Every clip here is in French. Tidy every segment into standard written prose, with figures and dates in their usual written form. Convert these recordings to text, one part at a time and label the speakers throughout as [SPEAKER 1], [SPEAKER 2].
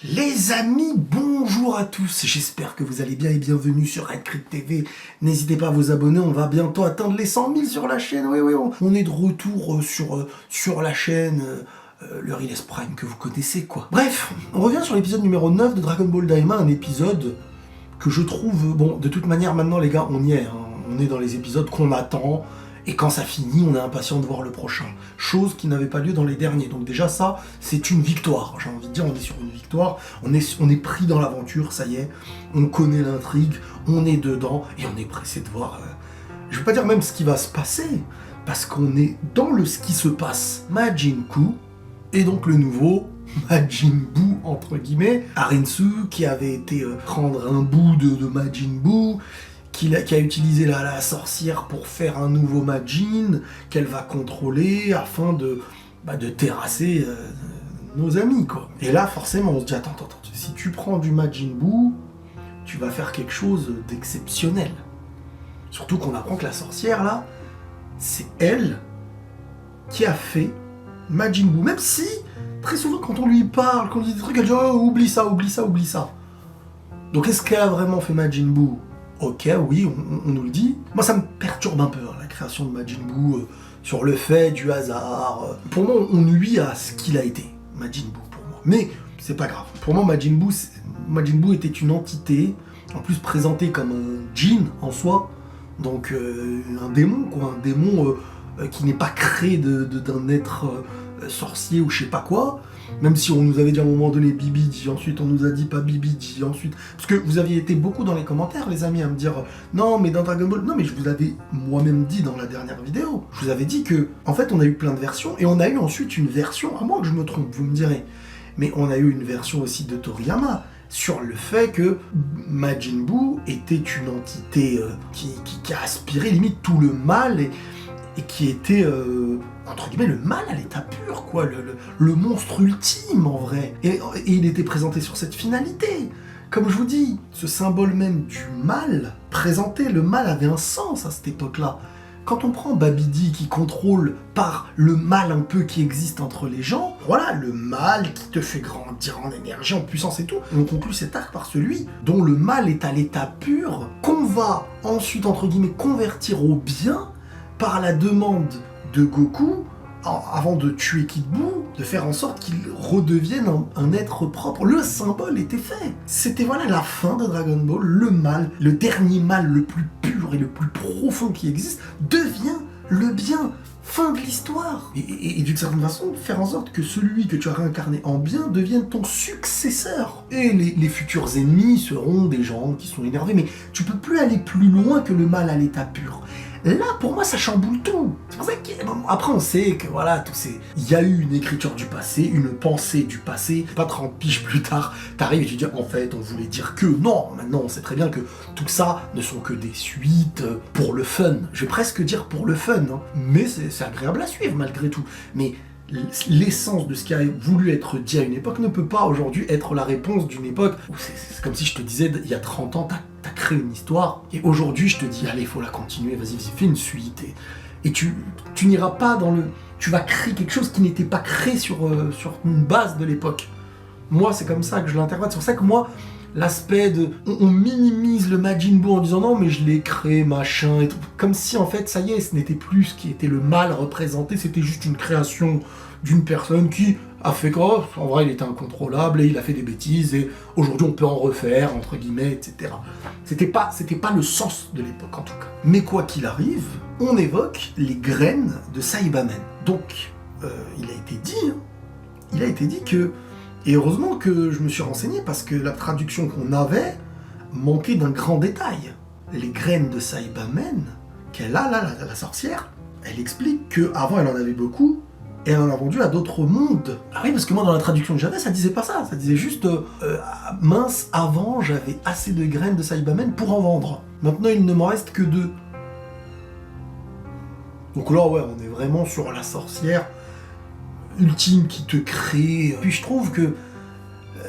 [SPEAKER 1] Les amis, bonjour à tous, j'espère que vous allez bien et bienvenue sur Red Creek TV. N'hésitez pas à vous abonner, on va bientôt atteindre les 100 000 sur la chaîne. Oui, on est de retour sur la chaîne, le Riles Prime que vous connaissez quoi. Bref, on revient sur l'épisode numéro 9 de Dragon Ball Daima, un épisode que je trouve... Bon, de toute manière, maintenant les gars, on y est, hein. On est dans les épisodes qu'on attend. Et quand ça finit, on est impatient de voir le prochain. Chose qui n'avait pas lieu dans les derniers. Donc déjà ça, c'est une victoire. J'ai envie de dire, on est sur une victoire. On est pris dans l'aventure, ça y est. On connaît l'intrigue, on est dedans. Et on est pressé de voir... je vais pas dire même ce qui va se passer. Parce qu'on est dans ce qui se passe. Majin Buu, et donc le nouveau Majin Buu, entre guillemets. Arinsu, qui avait été prendre un bout de Majin Buu, qui a utilisé la sorcière pour faire un nouveau Majin, qu'elle va contrôler afin de terrasser nos amis, quoi. Et là, forcément, on se dit, attends, si tu prends du Majin Buu, tu vas faire quelque chose d'exceptionnel. Surtout qu'on apprend que la sorcière, là, c'est elle qui a fait Majin Buu. Même si, très souvent, quand on lui parle, quand on dit des trucs, elle dit, oh, oublie ça. Donc, est-ce qu'elle a vraiment fait Majin Buu ? Ok, oui, on nous le dit. Moi, ça me perturbe un peu, hein, la création de Majin Buu, sur le fait du hasard. Pour moi, on nuit à ce qu'il a été, Majin Buu, pour moi. Mais c'est pas grave. Pour moi, Majin Buu était une entité, en plus présentée comme un djinn en soi, donc un démon, quoi. Un démon qui n'est pas créé d'un être sorcier ou je sais pas quoi. Même si on nous avait dit à un moment donné Bibidi, ensuite on nous a dit pas Bibidi, ensuite... Parce que vous aviez été beaucoup dans les commentaires, les amis, à me dire non, mais dans Dragon Ball... Non, mais je vous avais moi-même dit dans la dernière vidéo. Je vous avais dit que, en fait, on a eu plein de versions, et on a eu ensuite une version, à moins que je me trompe, vous me direz, mais on a eu une version aussi de Toriyama, sur le fait que Majin Buu était une entité qui a aspiré limite tout le mal, et qui était, entre guillemets, le mal à l'état pur, quoi, le monstre ultime, en vrai. Et il était présenté sur cette finalité. Comme je vous dis, ce symbole même du mal, présenté, le mal avait un sens à cette époque-là. Quand on prend Babidi qui contrôle par le mal un peu qui existe entre les gens, voilà, le mal qui te fait grandir en énergie, en puissance et tout, on conclut cet arc par celui dont le mal est à l'état pur, qu'on va ensuite, entre guillemets, convertir au bien, par la demande de Goku, avant de tuer Kid Buu, de faire en sorte qu'il redevienne un être propre. Le symbole était fait. C'était voilà la fin de Dragon Ball, le mal, le dernier mal le plus pur et le plus profond qui existe, devient le bien. Fin de l'histoire. Et d'une certaine façon, faire en sorte que celui que tu as réincarné en bien devienne ton successeur. Et les futurs ennemis seront des gens qui sont énervés, mais tu peux plus aller plus loin que le mal à l'état pur. Là, pour moi, ça chamboule tout. C'est pour ça qu'après, on sait que voilà, il y a eu une écriture du passé, une pensée du passé. Pas 30 piges plus tard, t'arrives et tu dis, en fait, on voulait dire que non. Maintenant, on sait très bien que tout ça ne sont que des suites pour le fun. Je vais presque dire pour le fun, hein. Mais c'est agréable à suivre malgré tout. Mais l'essence de ce qui a voulu être dit à une époque ne peut pas aujourd'hui être la réponse d'une époque où c'est comme si je te disais, il y a 30 ans, t'as créé une histoire, et aujourd'hui je te dis, allez, il faut la continuer, vas-y, fais une suite, et tu n'iras pas dans le... Tu vas créer quelque chose qui n'était pas créé sur une base de l'époque. Moi, c'est comme ça que je l'interprète. C'est pour ça que moi, l'aspect de... On minimise le Majin Buu en disant non, mais je l'ai créé, machin, et tout. Comme si, en fait, ça y est, ce n'était plus ce qui était le mal représenté, c'était juste une création d'une personne qui a fait quoi. En vrai, il était incontrôlable, et il a fait des bêtises, et aujourd'hui, on peut en refaire, entre guillemets, etc. C'était pas le sens de l'époque, en tout cas. Mais quoi qu'il arrive, on évoque les graines de Saibamen. Donc, il a été dit que... Et heureusement que je me suis renseigné, parce que la traduction qu'on avait manquait d'un grand détail. Les graines de Saibamen, qu'elle a là, la sorcière, elle explique qu'avant elle en avait beaucoup, et elle en a vendu à d'autres mondes. Ah oui, parce que moi dans la traduction que j'avais, ça disait pas ça, ça disait juste mince, avant j'avais assez de graines de Saibamen pour en vendre. Maintenant il ne m'en reste que 2. Donc là, ouais, on est vraiment sur la sorcière ultime qui te crée. Puis je trouve que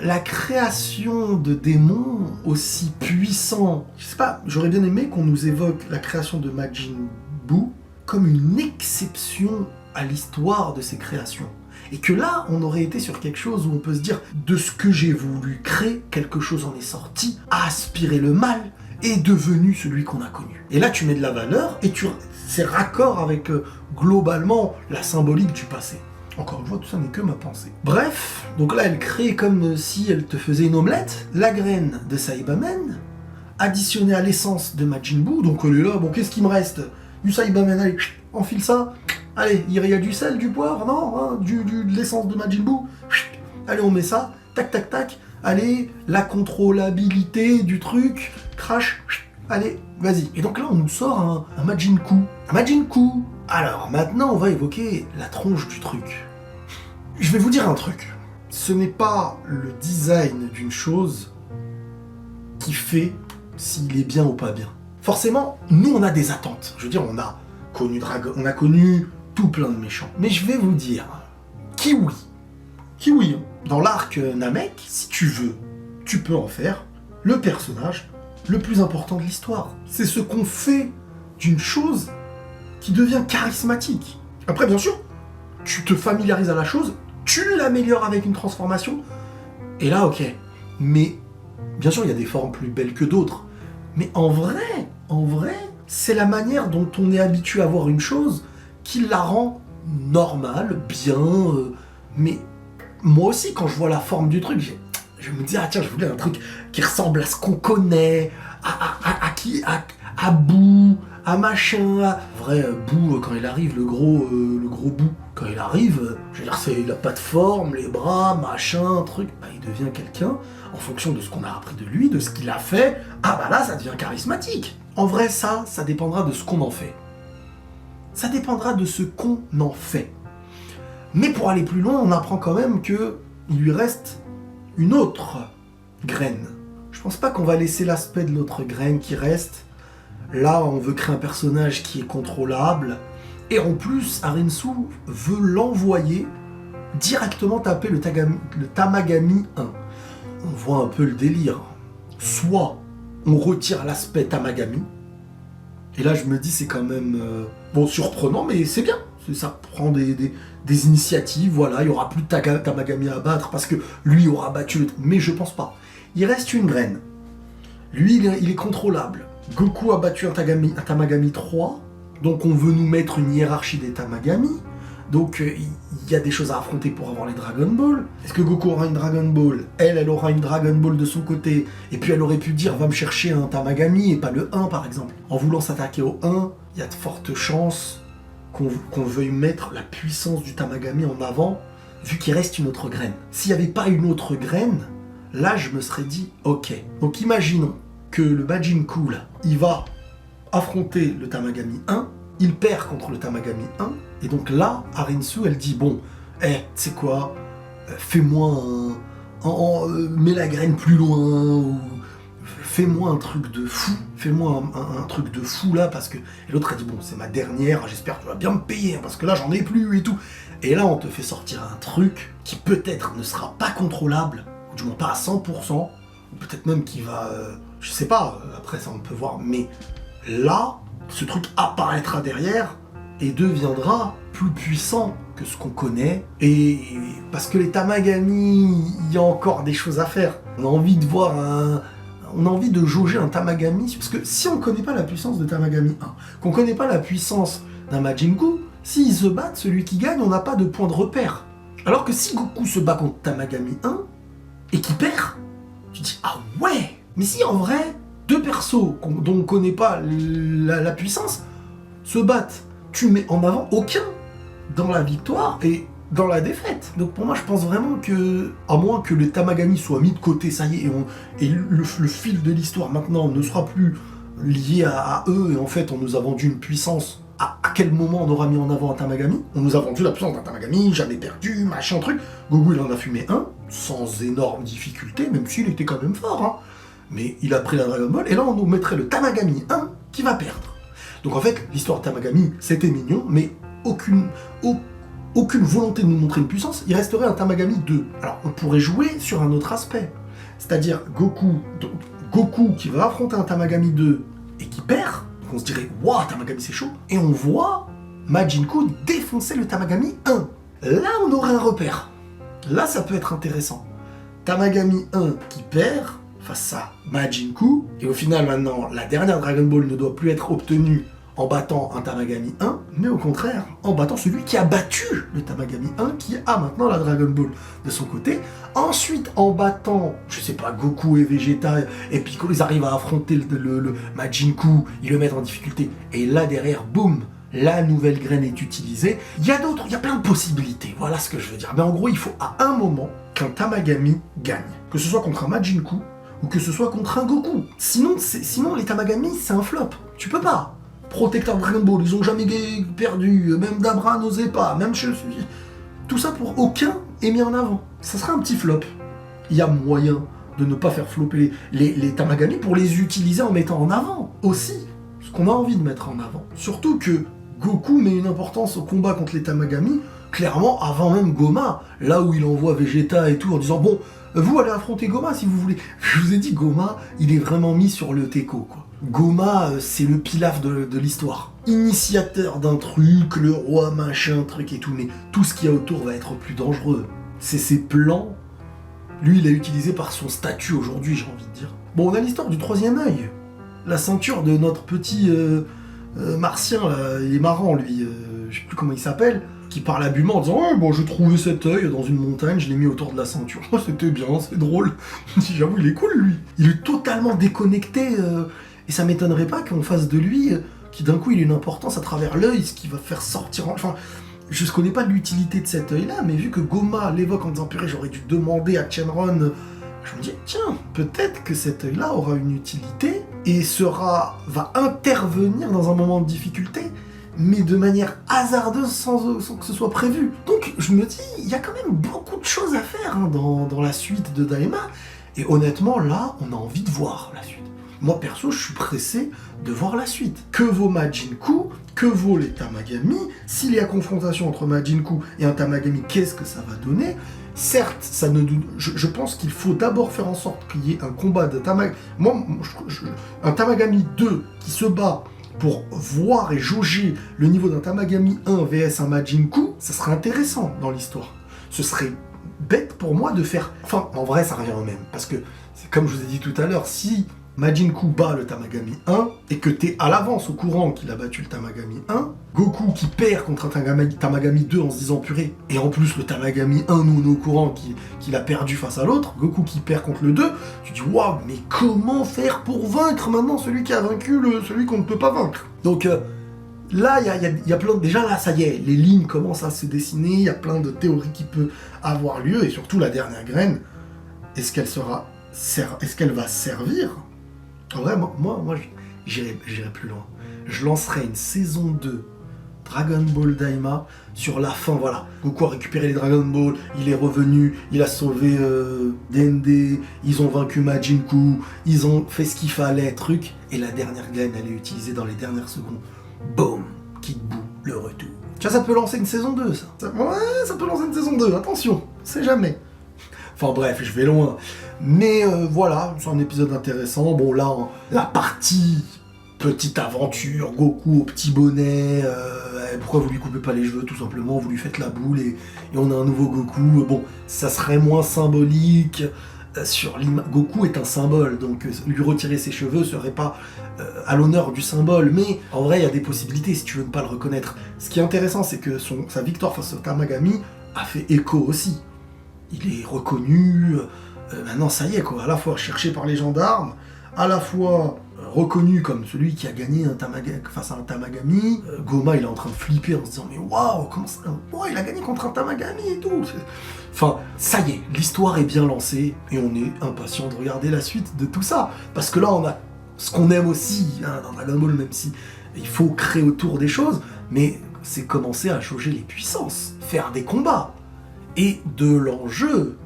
[SPEAKER 1] la création de démons aussi puissants, je sais pas, j'aurais bien aimé qu'on nous évoque la création de Majin Buu comme une exception à l'histoire de ces créations. Et que là, on aurait été sur quelque chose où on peut se dire, de ce que j'ai voulu créer, quelque chose en est sorti, a aspiré le mal, est devenu celui qu'on a connu. Et là, tu mets de la valeur, et c'est raccord avec, globalement, la symbolique du passé. Encore une fois, tout ça n'est que ma pensée. Bref, donc là, elle crée comme si elle te faisait une omelette, la graine de Saibamen, additionnée à l'essence de Majin Buu, donc elle est là, bon, qu'est-ce qui me reste? Du Saibamen, allez, enfile ça. Allez, il y a du sel, du poivre, non hein, de l'essence de Majin Buu. Allez, on met ça, tac, tac, tac. Allez, la contrôlabilité du truc, crash, allez, vas-y. Et donc là, on nous sort un Majin Ku. Un Majin Ku. Alors, maintenant, on va évoquer la tronche du truc. Je vais vous dire un truc. Ce n'est pas le design d'une chose qui fait s'il est bien ou pas bien. Forcément, nous, on a des attentes. Je veux dire, on a connu tout plein de méchants. Mais je vais vous dire, Kiwi, dans l'arc Namek, si tu veux, tu peux en faire le personnage le plus important de l'histoire. C'est ce qu'on fait d'une chose qui devient charismatique. Après, bien sûr, tu te familiarises à la chose, tu l'améliores avec une transformation, et là, ok. Mais, bien sûr, il y a des formes plus belles que d'autres. Mais en vrai, c'est la manière dont on est habitué à voir une chose qui la rend normale, bien, mais moi aussi, quand je vois la forme du truc, je me dis, ah tiens, je voulais un truc qui ressemble à ce qu'on connaît, à Boo, à machin, à... Vrai, Boo, quand il arrive, le gros Boo, quand il arrive, je veux dire, il a pas de forme, les bras, machin, truc, bah, il devient quelqu'un, en fonction de ce qu'on a appris de lui, de ce qu'il a fait, ah bah là, ça devient charismatique. En vrai, ça dépendra de ce qu'on en fait. Ça dépendra de ce qu'on en fait. Mais pour aller plus loin, on apprend quand même que il lui reste une autre graine. Je pense pas qu'on va laisser l'aspect de l'autre graine qui reste. Là, on veut créer un personnage qui est contrôlable. Et en plus, Arinsu veut l'envoyer directement taper le Tamagami 1. On voit un peu le délire. Soit on retire l'aspect Tamagami. Et là, je me dis, c'est quand même surprenant, mais c'est bien. Ça prend des initiatives, voilà, il n'y aura plus de Tamagami à battre parce que lui aura battu le... Mais je pense pas. Il reste une graine. Lui, il est contrôlable. Goku a battu un Tamagami 3, donc on veut nous mettre une hiérarchie des Tamagami. Donc il y a des choses à affronter pour avoir les Dragon Ball. Est-ce que Goku aura une Dragon Ball? Elle aura une Dragon Ball de son côté. Et puis elle aurait pu dire, va me chercher un Tamagami et pas le 1 par exemple. En voulant s'attaquer au 1, il y a de fortes chances qu'on veuille mettre la puissance du Tamagami en avant, vu qu'il reste une autre graine. S'il n'y avait pas une autre graine, là je me serais dit, ok. Donc imaginons que le Majin Ku, là, il va affronter le Tamagami 1, il perd contre le Tamagami 1, et donc là, Arinsu, elle dit, bon, c'est quoi, fais-moi mets la graine plus loin, ou fais-moi un truc de fou, fais-moi un truc de fou là, parce que... Et l'autre a dit, bon, c'est ma dernière, j'espère que tu vas bien me payer, hein, parce que là, j'en ai plus et tout. Et là, on te fait sortir un truc qui peut-être ne sera pas contrôlable, ou du moins pas à 100%, ou peut-être même qui va... je sais pas, après ça on peut voir, mais là, ce truc apparaîtra derrière et deviendra plus puissant que ce qu'on connaît. Et parce que les Tamagami, il y a encore des choses à faire. On a envie de voir on a envie de jauger un Tamagami, parce que si on ne connaît pas la puissance de Tamagami 1, qu'on ne connaît pas la puissance d'un Majin Buu, s'ils se battent, celui qui gagne, on n'a pas de point de repère. Alors que si Goku se bat contre Tamagami 1 et qu'il perd, tu dis ah ouais. Mais si en vrai, deux persos dont on ne connaît pas la puissance se battent, tu mets en avant aucun dans la victoire et dans la défaite. Donc pour moi, je pense vraiment que, à moins que les Tamagami soient mis de côté, ça y est, et le fil de l'histoire maintenant ne sera plus lié à eux, et en fait on nous a vendu une puissance. À quel moment on aura mis en avant un Tamagami? On nous a vendu la puissance d'un Tamagami, jamais perdu, machin truc. Goku il en a fumé un, sans énorme difficulté, même s'il était quand même fort, hein. Mais il a pris la Dragon Ball, et là on nous mettrait le Tamagami 1 qui va perdre. Donc en fait, l'histoire de Tamagami, c'était mignon, mais aucune volonté de nous montrer une puissance, il resterait un Tamagami 2. Alors on pourrait jouer sur un autre aspect. C'est-à-dire Goku qui va affronter un Tamagami 2 et qui perd, donc on se dirait « Waouh, Tamagami c'est chaud !» Et on voit Majin Buu défoncer le Tamagami 1. là on aurait un repère. Là ça peut être intéressant. Tamagami 1 qui perd face à Majin-Ku, et au final maintenant la dernière Dragon Ball ne doit plus être obtenue en battant un Tamagami 1, mais au contraire en battant celui qui a battu le Tamagami 1 qui a maintenant la Dragon Ball de son côté. Ensuite en battant, je sais pas, Goku et Vegeta et Piccolo, ils arrivent à affronter le Majin-Ku, ils le mettent en difficulté, et là derrière, boum, la nouvelle graine est utilisée. Il y a plein de possibilités, voilà ce que je veux dire. Mais en gros, il faut à un moment qu'un Tamagami gagne. Que ce soit contre un Majin-Ku, ou que ce soit contre un Goku. Sinon les Tamagami, c'est un flop. Tu peux pas. Protecteur Dragon Ball, ils ont jamais perdu. Même Dabra n'osait pas. Même tout ça pour aucun est mis en avant. Ça sera un petit flop. Il y a moyen de ne pas faire flopper les Tamagami pour les utiliser en mettant en avant aussi ce qu'on a envie de mettre en avant. Surtout que Goku met une importance au combat contre les Tamagami, clairement avant même Goma, là où il envoie Vegeta et tout en disant bon, vous allez affronter Goma si vous voulez. Je vous ai dit, Goma, il est vraiment mis sur le teco, quoi. Goma, c'est le pilaf de l'histoire. Initiateur d'un truc, le roi machin, truc et tout, mais tout ce qu'il y a autour va être plus dangereux. C'est ses plans. Lui, il a utilisé par son statut aujourd'hui, j'ai envie de dire. Bon, on a l'histoire du troisième œil. La ceinture de notre petit martien, là, il est marrant, lui, je sais plus comment il s'appelle, qui parle habilement en disant « Oh, bon, j'ai trouvé cet œil dans une montagne, je l'ai mis autour de la ceinture. Oh, c'était bien, c'est drôle. » J'avoue, il est cool, lui. Il est totalement déconnecté, et ça m'étonnerait pas qu'on fasse de lui, qui d'un coup, il a une importance à travers l'œil, ce qui va faire sortir... Enfin, je ne connais pas l'utilité de cet œil-là, mais vu que Goma l'évoque en disant « Purée, j'aurais dû demander à Shenron... » Je me dis, tiens, peut-être que cet œil-là aura une utilité et va intervenir dans un moment de difficulté, mais de manière hasardeuse sans que ce soit prévu. Donc je me dis, il y a quand même beaucoup de choses à faire dans la suite de Daima, et honnêtement, là, on a envie de voir la suite. Moi, perso, je suis pressé de voir la suite. Que vaut Majin-Ku? Que vaut les Tamagami? S'il y a confrontation entre Majin-Ku et un Tamagami, qu'est-ce que ça va donner? Certes, je pense qu'il faut d'abord faire en sorte qu'il y ait un combat de Tamagami. Un Tamagami 2 qui se bat pour voir et jauger le niveau d'un Tamagami 1 vs un Majin-Ku, ça serait intéressant dans l'histoire. Ce serait bête pour moi de faire... Enfin, en vrai, ça revient au même. Parce que, comme je vous ai dit tout à l'heure, si Majin-Ku bat le Tamagami 1, et que t'es à l'avance au courant qu'il a battu le Tamagami 1, Goku qui perd contre un Tamagami 2 en se disant purée, et en plus le Tamagami 1, nous on est au courant qu'il a perdu face à l'autre, Goku qui perd contre le 2, tu dis waouh, mais comment faire pour vaincre maintenant celui qui a vaincu celui qu'on ne peut pas vaincre? Donc là, il y a plein de... Déjà là, ça y est, les lignes commencent à se dessiner, il y a plein de théories qui peuvent avoir lieu, et surtout la dernière graine, est-ce qu'elle va servir? En vrai, moi j'irai plus loin. Je lancerai une saison 2 Dragon Ball Daima sur la fin, voilà. Goku a récupéré les Dragon Ball, il est revenu, il a sauvé DND, ils ont vaincu Majin-Ku, ils ont fait ce qu'il fallait, truc, et la dernière graine, elle est utilisée dans les dernières secondes. Boum, Kid Buu, le retour. Tu vois, ça peut lancer une saison 2, ça. Ouais, ça peut lancer une saison 2, attention, on sait jamais. Enfin bref, je vais loin. Mais voilà, c'est un épisode intéressant. Bon là, la partie petite aventure, Goku au petit bonnet, pourquoi vous lui coupez pas les cheveux? Tout simplement, vous lui faites la boule et on a un nouveau Goku. Bon, ça serait moins symbolique. Goku est un symbole, donc lui retirer ses cheveux serait pas à l'honneur du symbole, mais en vrai il y a des possibilités si tu veux ne pas le reconnaître. Ce qui est intéressant, c'est que sa victoire face au Tamagami a fait écho aussi. Il est reconnu, maintenant ça y est quoi, à la fois cherché par les gendarmes, à la fois reconnu comme celui qui a gagné face à un Tamagami. Goma il est en train de flipper en se disant mais waouh, comment ça, ouais, il a gagné contre un Tamagami et tout. Enfin, ça y est, l'histoire est bien lancée et on est impatient de regarder la suite de tout ça. Parce que là on a ce qu'on aime aussi dans Dragon Ball, même si il faut créer autour des choses, mais c'est commencer à jauger les puissances, faire des combats. Et de l'enjeu.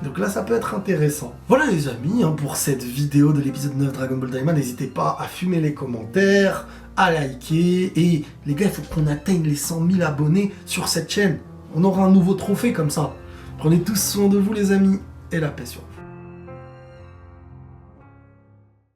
[SPEAKER 1] Donc là, ça peut être intéressant. Voilà les amis, pour cette vidéo de l'épisode 9 Dragon Ball Daima, n'hésitez pas à fumer les commentaires, à liker, et les gars, il faut qu'on atteigne les 100 000 abonnés sur cette chaîne. On aura un nouveau trophée comme ça. Prenez tous soin de vous les amis, et la paix sur vous.